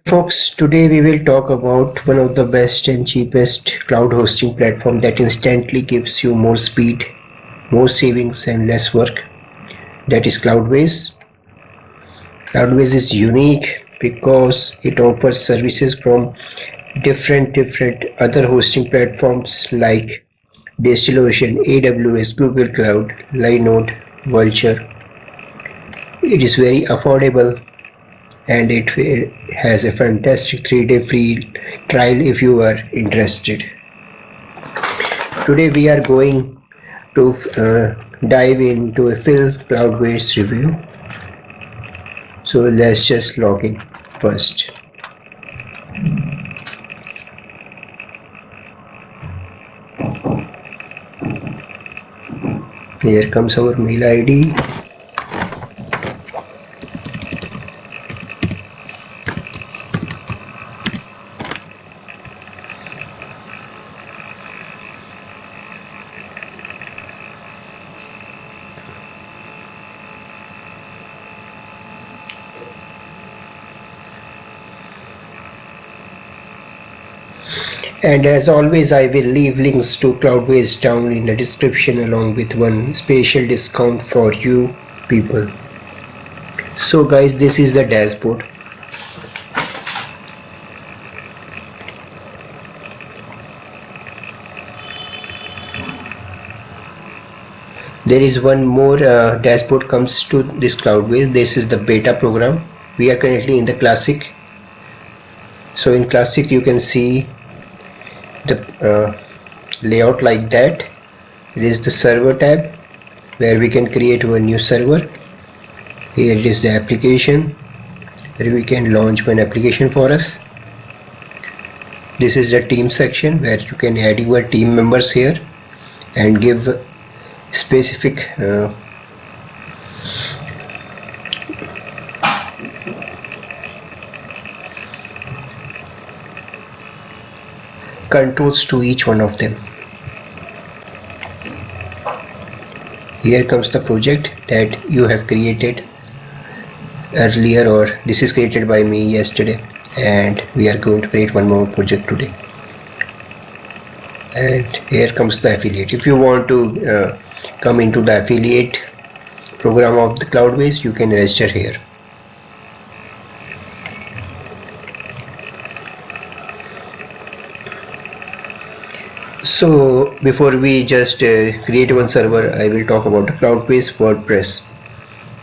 Folks, today we will talk about one of the best and cheapest cloud hosting platform that instantly gives you more speed, more savings and less work. That is Cloudways. Cloudways is unique because it offers services from different other hosting platforms like DigitalOcean, AWS, Google Cloud, Linode, Vultr. It is very affordable and it has a fantastic 3-day free trial if you are interested. Today we are going to dive into a full Cloudways review. So let's just log in first. Here comes our mail ID. And as always, I will leave links to Cloudways down in the description along with one special discount for you people. So guys, this is the dashboard. There is one more dashboard comes to this Cloudways. This is the beta program. We are currently in the classic. So in classic you can see the layout like that. It is the server tab where we can create one new server. Here it is the application where we can launch one application for us. This is the team section where you can add your team members here and give specific controls to each one of them. Here comes the project that you have created earlier, or this is created by me yesterday, and we are going to create one more project today. And here comes the affiliate. If you want to come into the affiliate program of the Cloudways, you can register here. So before we just create one server, I will talk about the Cloudways WordPress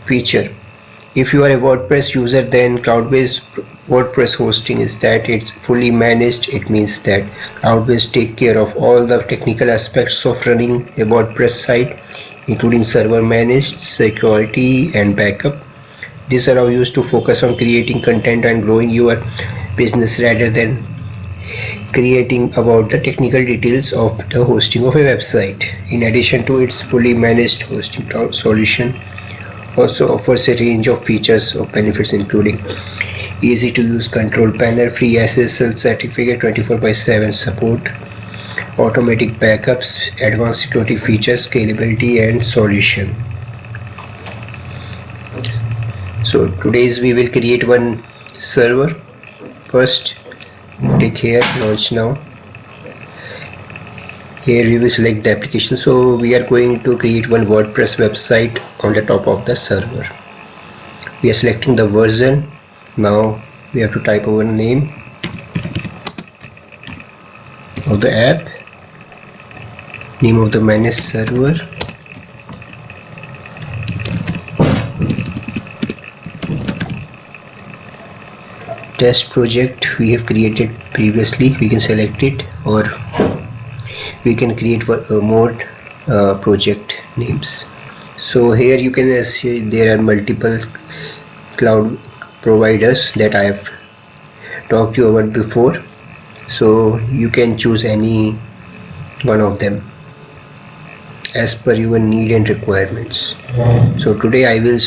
feature. If you are a WordPress user, then Cloudways WordPress hosting is that it's fully managed. It means that Cloudways take care of all the technical aspects of running a WordPress site, including server managed, security and backup. This allows you to focus on creating content and growing your business rather than creating about the technical details of the hosting of a website. In addition to its fully managed hosting cloud solution, also offers a range of features or benefits including easy to use control panel, free SSL certificate, 24/7 support, automatic backups, advanced security features, scalability and solution. So today's we will create one server. First click here, launch now. Here we will select the application. So we are going to create one WordPress website on the top of the server. We are selecting the version. Now we have to type our name of the app, name of the managed server, test project we have created previously. We can select it, or we can create more project names. So here you can see there are multiple cloud providers that I have talked to you about before, so you can choose any one of them as per your need and requirements. So today I will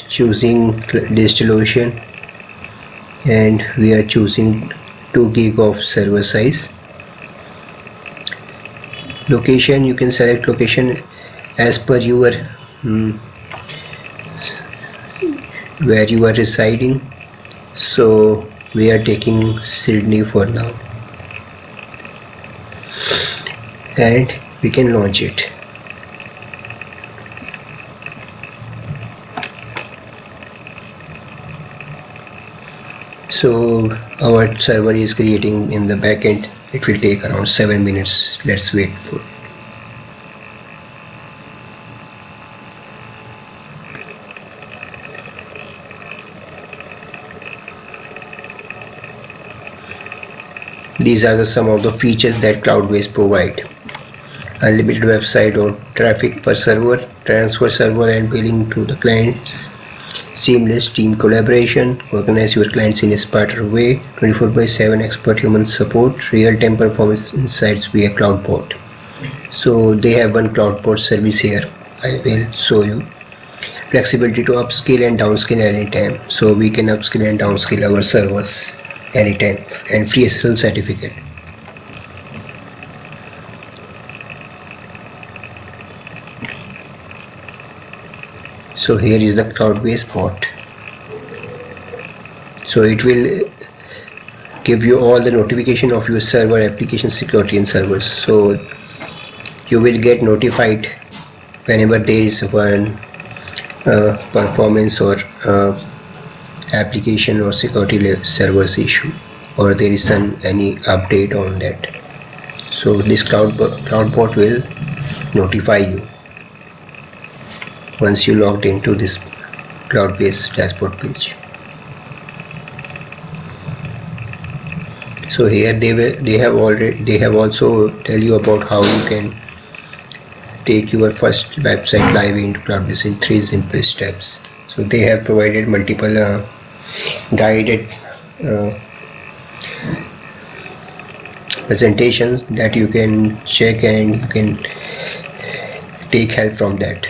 choosing DigitalOcean, and we are choosing 2 gig of server size. Location, you can select location as per your where you are residing. So we are taking Sydney for now, and we can launch it. So our server is creating in the backend. It will take around 7 minutes. Let's wait for. These are some of the features that Cloudways provide. Unlimited website or traffic per server, transfer server and billing to the clients, seamless team collaboration, organize your clients in a smarter way, 24/7 expert human support, real-time performance insights via CloudBot. So they have one CloudBot service here. I will show you. Flexibility to upscale and downscale anytime. So we can upscale and downscale our servers anytime, and free SSL certificate. So here is the Cloudways bot. So it will give you all the notification of your server application security and servers. So you will get notified whenever there is one performance or application or security servers issue, or there is any update on that. So this CloudBot will notify you once you logged into this Cloudways dashboard page. So here they have also tell you about how you can take your first website live into Cloudways in 3 simple steps. So they have provided multiple guided presentations that you can check, and you can take help from that.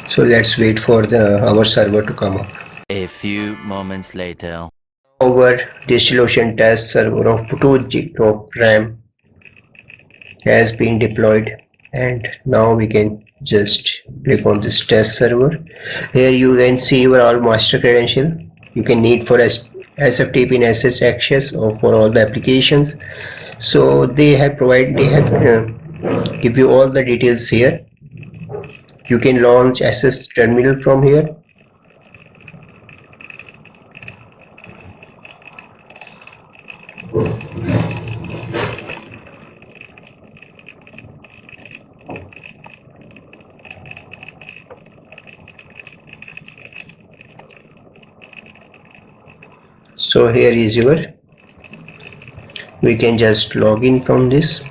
So let's wait for our server to come up. A few moments later. Our DigitalOcean test server of 2 GB of RAM has been deployed, and now we can just click on this test server. Here you can see your all master credential. You can need for SFTP and SS access or for all the applications. So they have give you all the details here. You can launch SS terminal from here. So here is we can just log in from this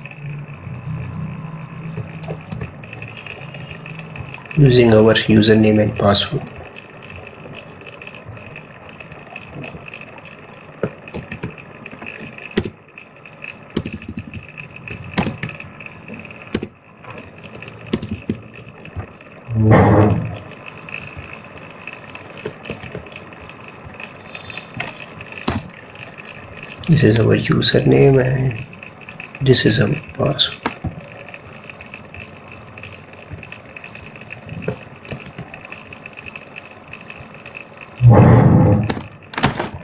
using our username and password. This is our username and this is our password.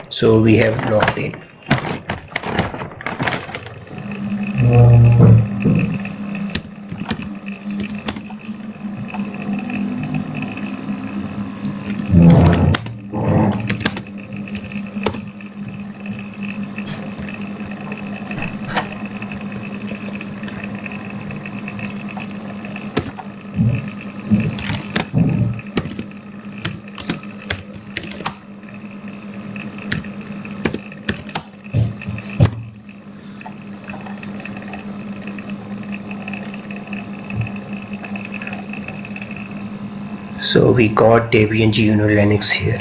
So we have logged in. So we got Debian GNU Linux here.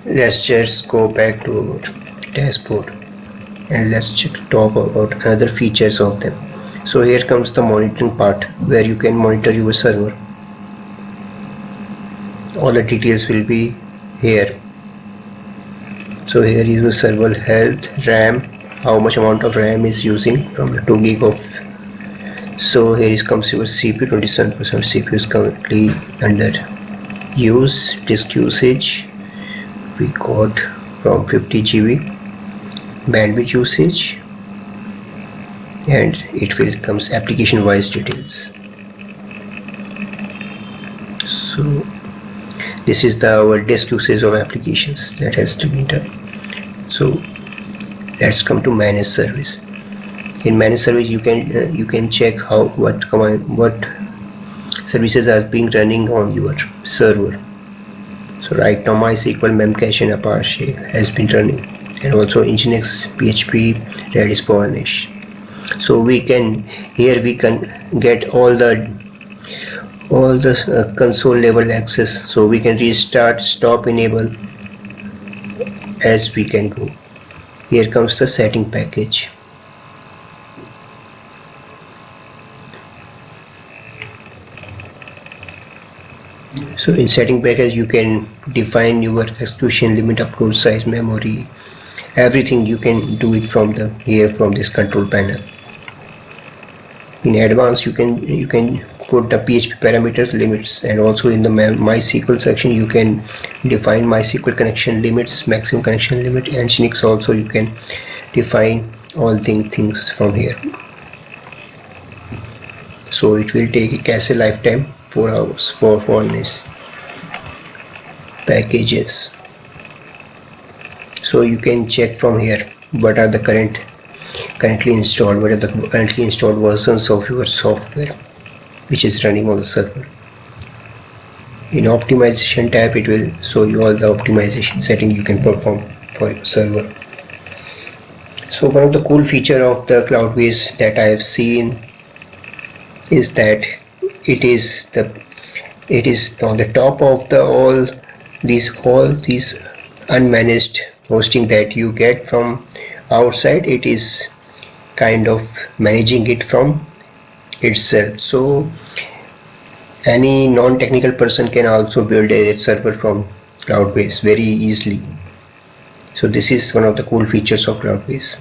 Let's just go back to our dashboard and let's talk about other features of them. So here comes the monitoring part where you can monitor your server. All the details will be here. So here is the server health, RAM, how much amount of RAM is using from the 2 GB of. So here comes your CPU, 27% CPU is currently under use disk usage we got from 50 GB, bandwidth usage, and it will comes application wise details. So this is our disk usage of applications that has to be done. So let's come to manage service. In manage service you can check what services are being running on your server. So right now MySQL, Memcache and Apache has been running, and also Nginx, PHP, Redis, Varnish. So we can get all the console level access, so we can restart, stop, enable as we can go. Here comes the setting package. So in setting package you can define your execution limit, upload size, memory, everything you can do it from from this control panel. In advanced you can put the PHP parameters, limits, and also in the MySQL section you can define MySQL connection limits, maximum connection limit, and Nginx also you can define all things from here. So it will take a cache lifetime 4 hours for Varnish. Packages, so you can check from here what are the currently installed versions of your software which is running on the server. In optimization tab it will show you all the optimization setting you can perform for your server. So one of the cool feature of the Cloudways that I have seen is that it is on the top of all these unmanaged hosting that you get from outside. It is kind of managing it from itself, so any non-technical person can also build a server from Cloudways very easily. So this is one of the cool features of Cloudways.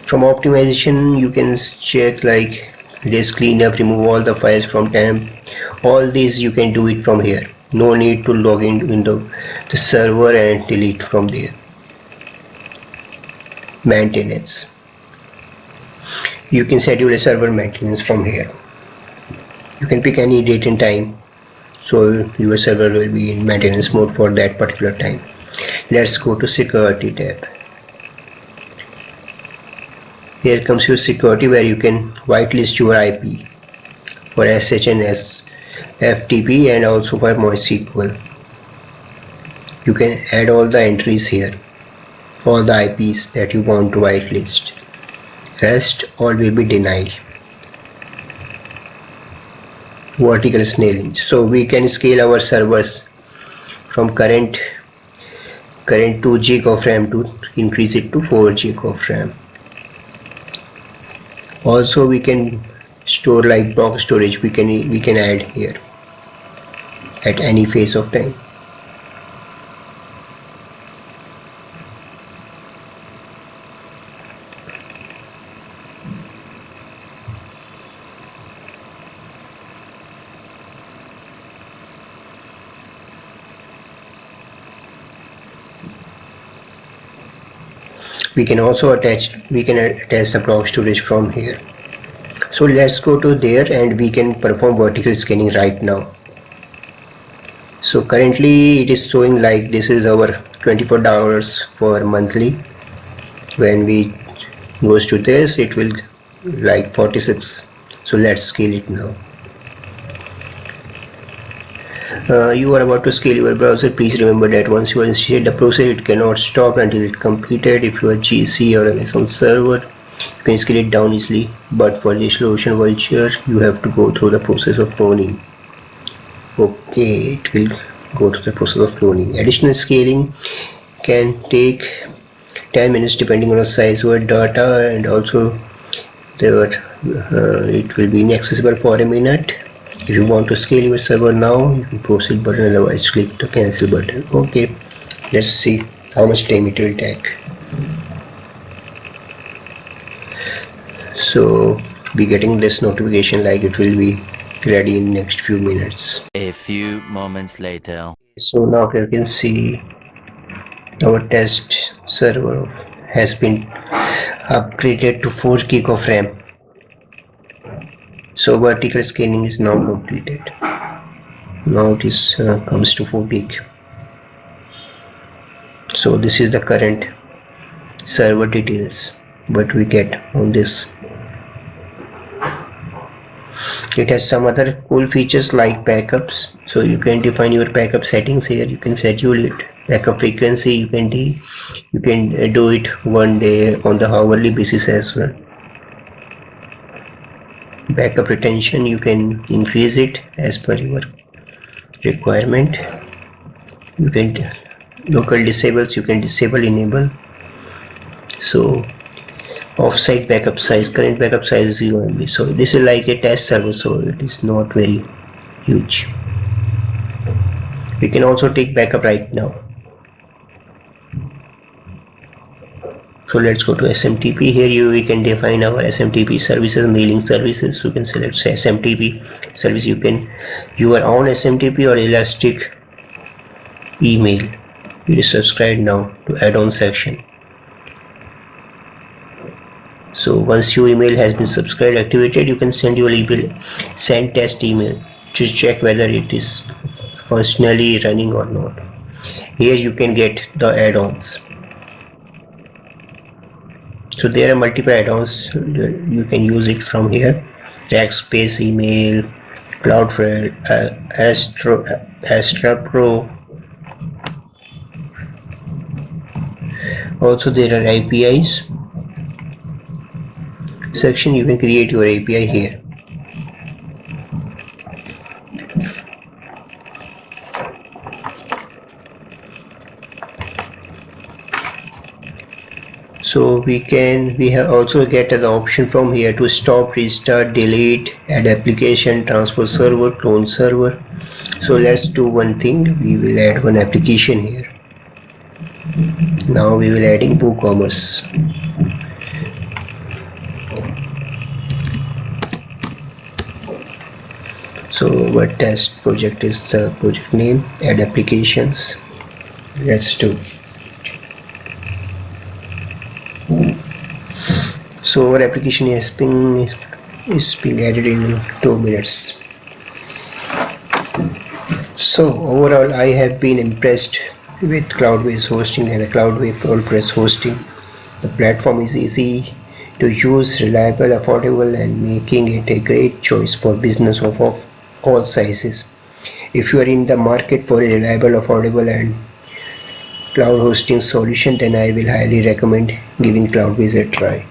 From optimization you can check like disk cleanup, remove all the files from temp. All these you can do it from here. No need to log into the server and delete from there. Maintenance, you can schedule a server maintenance from here. You can pick any date and time, so your server will be in maintenance mode for that particular time. Let's go to security tab. Here comes your security, where you can whitelist your IP for SH and FTP and also for MySQL. You can add all the entries here, all the IPs that you want to whitelist. Rest all will be denied. Vertical scaling, so we can scale our servers from current 2 GB of RAM to increase it to 4 GB of RAM. Also we can store like block storage, we can add here at any phase of time. We can attach the block storage from here. So let's go to there and we can perform vertical scanning right now. So currently it is showing like this is our $24 for monthly. When we goes to this, it will like 46. So let's scale it now. You are about to scale your browser. Please remember that once you initiate the process, it cannot stop until it completed. If you are GC or Amazon server, you can scale it down easily, but for DigitalOcean Vultr, you have to go through the process of cloning. Okay, it will go through the process of cloning. Additional scaling can take 10 minutes depending on the size of your data, and also it will be inaccessible for a minute. If you want to scale your server now, you can proceed button, otherwise click the cancel button. Okay, let's see how much time it will take. So be getting this notification like it will be ready in next few minutes. A few moments later. So now you can see our test server has been upgraded to 4 gig of RAM. So vertical scaling is now completed. Now this comes to 4 gig. So this is the current server details what we get on this. It has some other cool features like backups, so you can define your backup settings here. You can schedule it, backup frequency, you can do it one day on the hourly basis as well. Backup retention, you can increase it as per your requirement. You can local disables, you can disable, enable. So offsite backup size, current backup size is 0 MB. So this is like a test server, so it is not very huge. We can also take backup right now. So let's go to SMTP. Here we can define our SMTP services, mailing services. You can select SMTP service. You can your own SMTP or elastic email. You subscribe now to add-on section. So once your email has been subscribed activated, you can send your email, send test email to check whether it is functionally running or not. Here you can get the add-ons. So there are multiple add-ons, you can use it from here. Rackspace email, Cloudways, Astra Pro. Also there are APIs section. You can create your API here. So we have also get the option from here to stop, restart, delete, add application, transfer server, clone server. So let's do one thing. We will add one application here. Now we will adding WooCommerce. So our test project is the project name, add applications. Let's do. So our application is being added in 2 minutes. So overall I have been impressed with Cloudways hosting and the Cloudways WordPress hosting. The platform is easy to use, reliable, affordable, and making it a great choice for business of all sizes. If you are in the market for a reliable, affordable, and cloud hosting solution, then I will highly recommend giving Cloudways a try.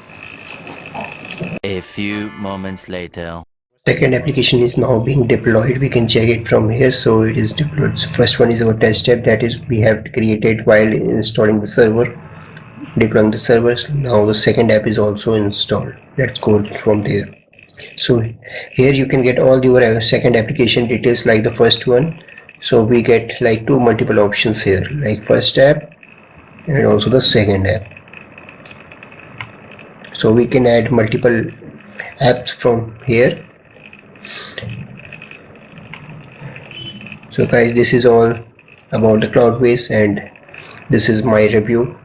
A few moments later. Second application is now being deployed. We can check it from here. So it is deployed. So first one is our test app that is we have created while installing the server, deploying the servers. Now the second app is also installed. Let's go from there. So here you can get all your second application details like the first one. So we get like two multiple options here, like first app and also the second app. So we can add multiple apps from here. So guys, this is all about the Cloudways and this is my review.